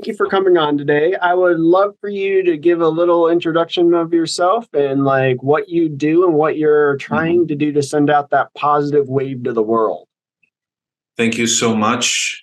thank you for coming on today. I would love for you to give a little introduction of yourself and like what you do and what you're trying to do to send out that positive wave to the world. Thank you so much.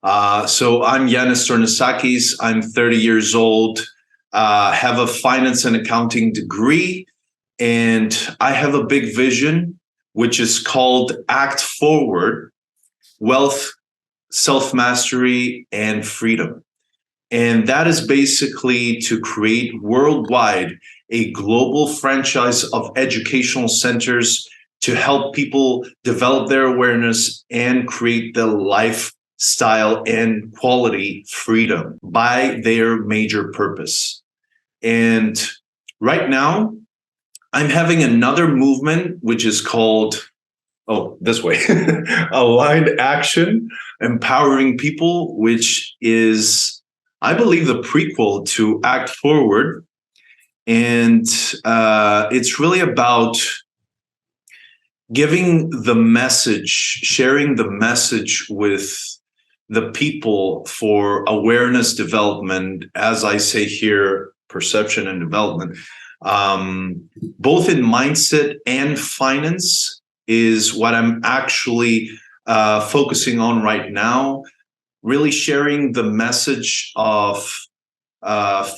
So I'm Giannis Tornesakis. I'm 30 years old, have a finance and accounting degree, and I have a big vision, which is called Act Forward, Wealth, Self-Mastery, and Freedom. And that is basically to create worldwide a global franchise of educational centers to help people develop their awareness and create the lifestyle and quality freedom by their major purpose. And right now, I'm having another movement, which is called, this way, Aligned Action, Empowering People, which is, I believe, the prequel to Act Forward. And it's really about giving the message, sharing the message with the people for awareness development, as I say here, perception and development, both in mindset and finance is what I'm actually focusing on right now, really sharing the message of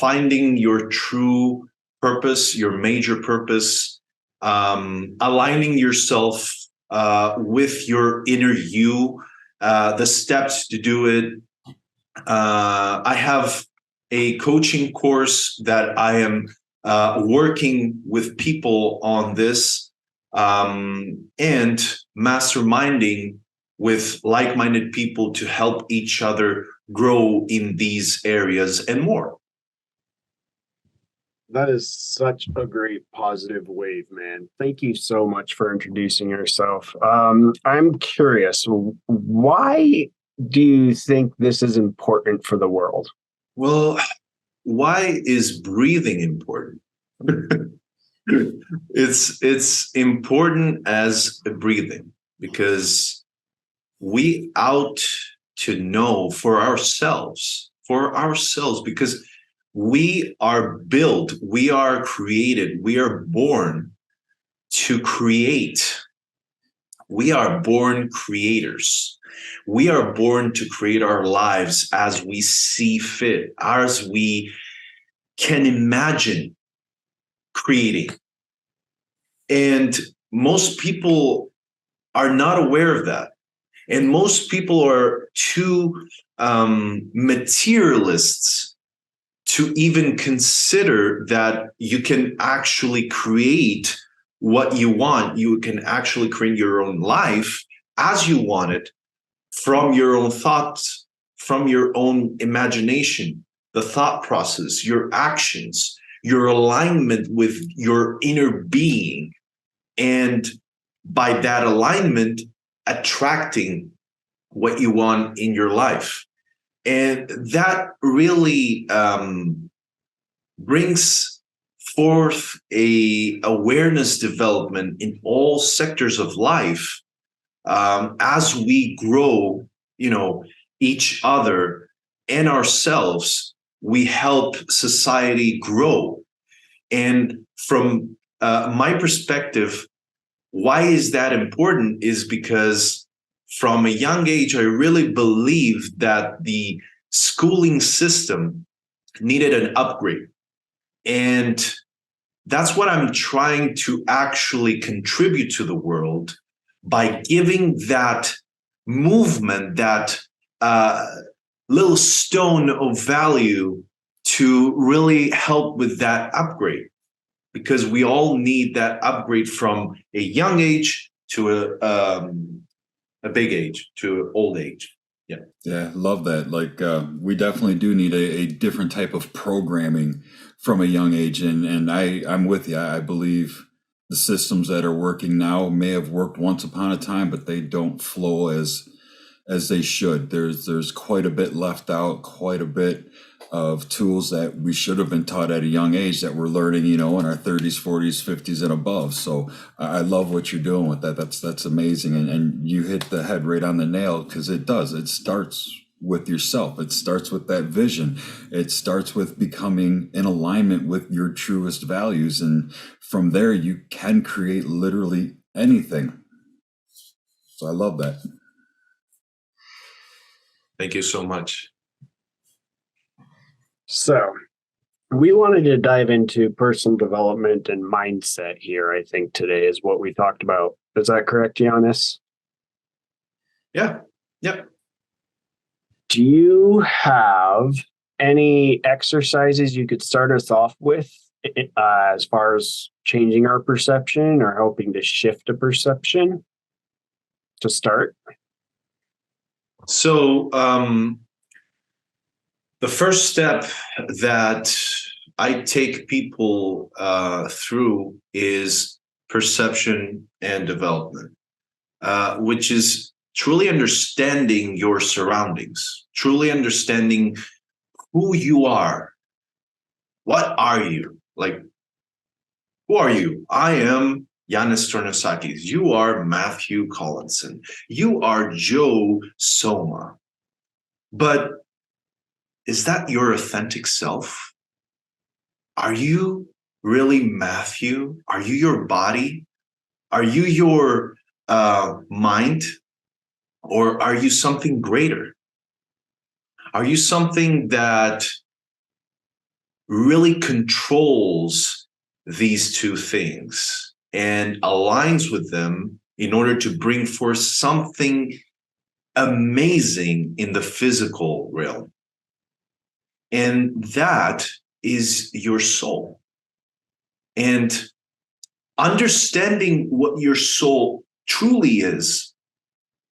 finding your true purpose, your major purpose, aligning yourself with your inner you, the steps to do it. I have a coaching course that I am working with people on this and masterminding with like-minded people to help each other grow in these areas and more. That is such a great positive wave, man. Thank you so much for introducing yourself. I'm curious, why do you think this is important for the world? Well, why is breathing important? It's important as breathing because we ought to know for ourselves, because we are built, we are created, we are born to create. We are born creators. We are born to create our lives as we see fit, as we can imagine creating. And most people are not aware of that. And most people are too materialists to even consider that you can actually create what you want. You can actually create your own life as you want it from your own thoughts, from your own imagination, the thought process, your actions, your alignment with your inner being. And by that alignment, attracting what you want in your life. And that really brings forth a awareness development in all sectors of life as we grow, each other and ourselves. We help society grow. And from my perspective, why is that important is because from a young age, I really believed that the schooling system needed an upgrade. And that's what I'm trying to actually contribute to the world by giving that movement, that little stone of value to really help with that upgrade. Because we all need that upgrade from a young age to a big age, to old age. Yeah, love that. Like we definitely do need a different type of programming from a young age. And I'm with you. I believe the systems that are working now may have worked once upon a time, but they don't flow as they should. There's quite a bit left out, quite a bit of tools that we should have been taught at a young age that we're learning, in our 30s, 40s, 50s and above. So I love what you're doing with that. That's amazing. And you hit the head right on the nail because it does. It starts with yourself. It starts with that vision. It starts with becoming in alignment with your truest values. And from there, you can create literally anything. So I love that. Thank you so much. So we wanted to dive into personal development and mindset here, I think today is what we talked about. Is that correct, Giannis? Yeah. Yep. Do you have any exercises you could start us off with as far as changing our perception or helping to shift a perception to start? So the first step that I take people through is perception and development, which is truly understanding your surroundings, truly understanding who you are. What are you? Like, who are you? I am Giannis Tornesakis. You are Matthew Collinson. You are Joe Soma. But is that your authentic self? Are you really Matthew? Are you your body? Are you your mind? Or are you something greater? Are you something that really controls these two things and aligns with them in order to bring forth something amazing in the physical realm? And that is your soul. And understanding what your soul truly is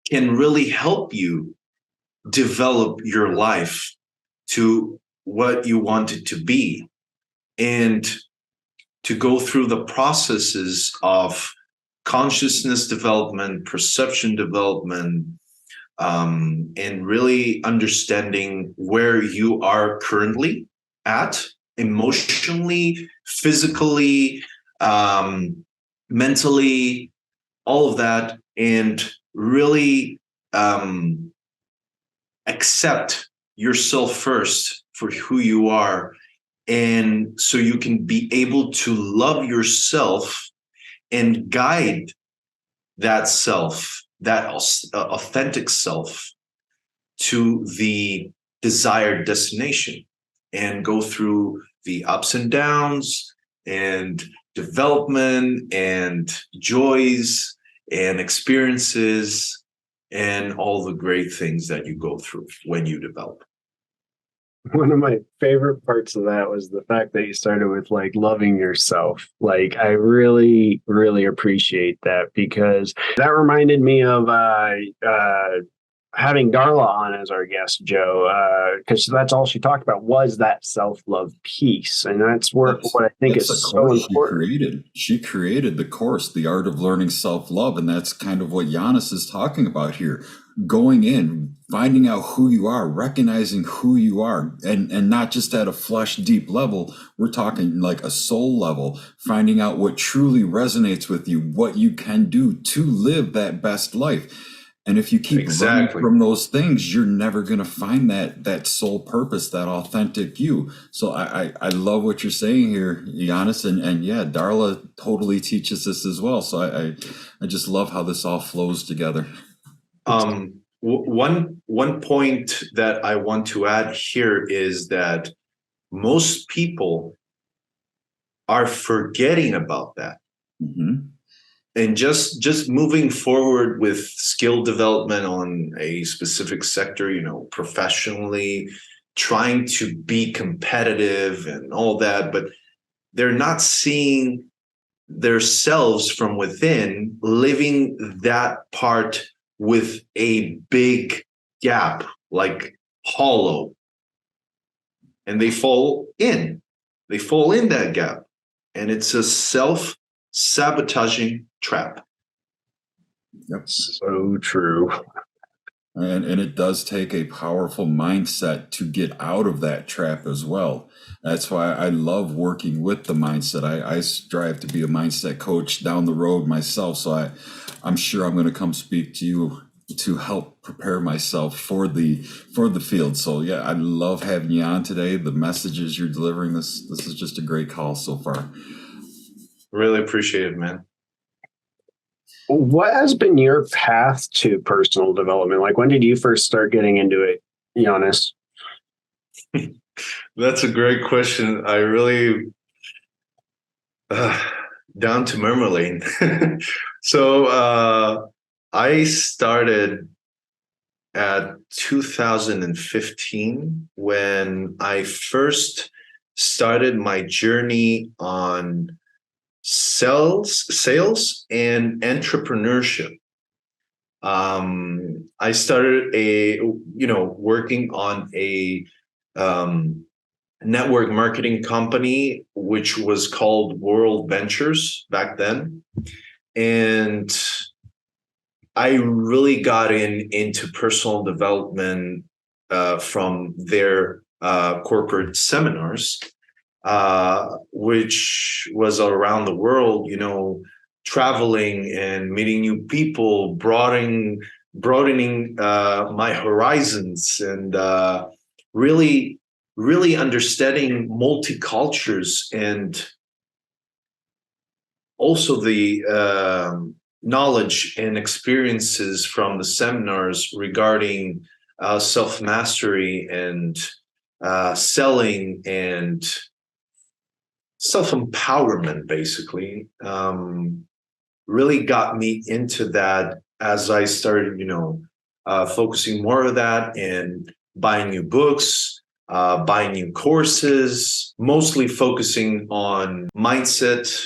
can really help you develop your life to what you want it to be, and to go through the processes of consciousness development, perception development, and really understanding where you are currently at, emotionally, physically, mentally, all of that, and really accept yourself first for who you are, and so you can be able to love yourself and guide that self, that authentic self, to the desired destination, and go through the ups and downs and development and joys and experiences and all the great things that you go through when you develop. One of my favorite parts of that was the fact that you started with like loving yourself. Like, I really, really appreciate that, because that reminded me of having Darla on as our guest, Joe, because that's all she talked about was that self-love piece. And that's what I think is so important. She created the course, The Art of Learning Self-Love. And that's kind of what Giannis is talking about here. Going in, finding out who you are, recognizing who you are, and not just at a flesh deep level. We're talking like a soul level, finding out what truly resonates with you, what you can do to live that best life. And if you keep running from those things, you're never going to find that soul purpose, that authentic you. So I love what you're saying here, Giannis. And yeah, Darla totally teaches this as well. So I just love how this all flows together. One point that I want to add here is that most people are forgetting about that. Mm-hmm. And just moving forward with skill development on a specific sector, professionally, trying to be competitive and all that, but they're not seeing themselves from within, living that part with a big gap, like hollow. And they fall in that gap. And it's a self-sabotaging trap. Yep. So true. And it does take a powerful mindset to get out of that trap as well. That's why I love working with the mindset. I strive to be a mindset coach down the road myself. So I'm sure I'm going to come speak to you to help prepare myself for the field. So yeah, I love having you on today. The messages you're delivering, this is just a great call so far. Really appreciate it, man. What has been your path to personal development? Like, when did you first start getting into it, Giannis? That's a great question. I really down to Mermelane. So I started at 2015 when I first started my journey on sales and entrepreneurship. I started working on a network marketing company, which was called World Ventures back then. And I really got into personal development from their corporate seminars, which was around the world, traveling and meeting new people, broadening my horizons, and really understanding multicultures, and also the knowledge and experiences from the seminars regarding self-mastery and selling and self-empowerment, basically, really got me into that as I started, focusing more of that and buying new books, buying new courses, mostly focusing on mindset,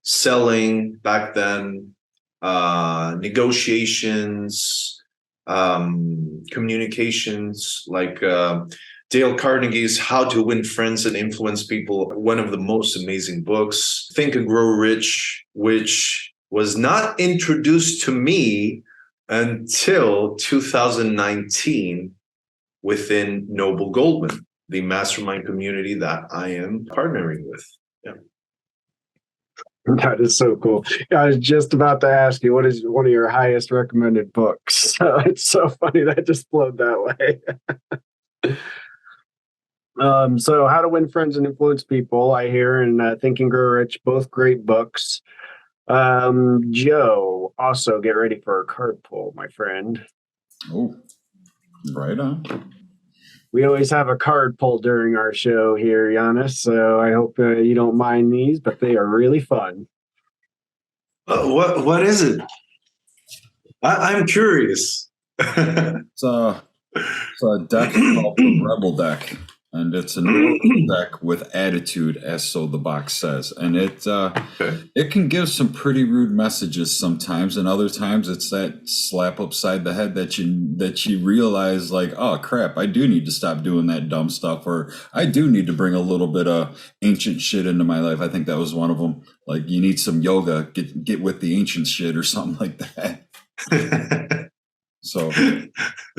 selling back then, negotiations, communications, like Dale Carnegie's How to Win Friends and Influence People, one of the most amazing books. Think and Grow Rich, which was not introduced to me until 2019 within Noble Goldman, the mastermind community that I am partnering with. Yeah. That is so cool. I was just about to ask you, what is one of your highest recommended books? So it's so funny that just flowed that way. So How to Win Friends and Influence People, I hear, and Think and Grow Rich, both great books. Joe, also get ready for a card pull, my friend. Oh, right on. We always have a card pull during our show here, Giannis, so I hope you don't mind these, but they are really fun. What is it? I'm curious. It's a deck called the Rebel deck, and it's an oracle deck with attitude, as so the box says. And it can give some pretty rude messages sometimes, and other times it's that slap upside the head that you realize, like, oh crap, I do need to stop doing that dumb stuff, or I do need to bring a little bit of ancient shit into my life. I think that was one of them. Like, you need some yoga, get with the ancient shit or something like that. So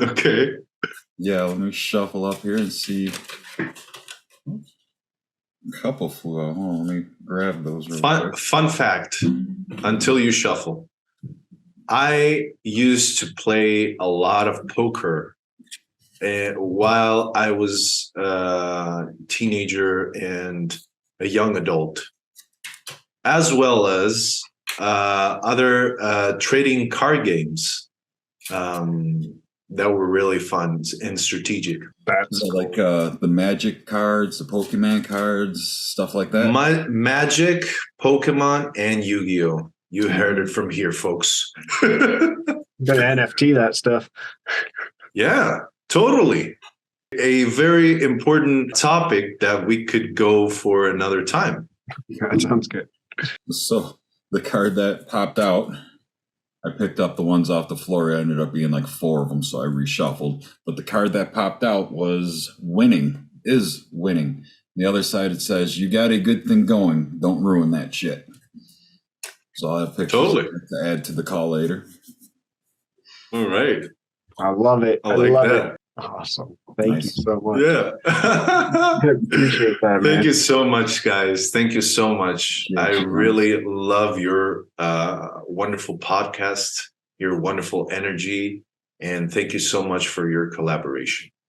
okay. Yeah, let me shuffle up here and see. A couple flew out. Oh, let me grab those real quick. Fun fact, until you shuffle, I used to play a lot of poker while I was a teenager and a young adult, as well as other trading card games that were really fun and strategic. That's cool. Like the Magic cards, the Pokemon cards, stuff like that. Magic, Pokemon, and Yu-Gi-Oh! You heard it from here, folks. Gonna NFT that stuff. Yeah, totally. A very important topic that we could go for another time. That sounds good. So the card that popped out, I picked up the ones off the floor. It ended up being like 4 of them, so I reshuffled. But the card that popped out was winning, is winning. The other side, it says, you got a good thing going. Don't ruin that shit. So I'll have pictures to add to the call later. All right. I love it. I love it. Awesome. Thank you so much. Yeah. I appreciate that, man. Thank you so much, guys. Thank you so much. I really love your wonderful podcast, your wonderful energy, And thank you so much for your collaboration.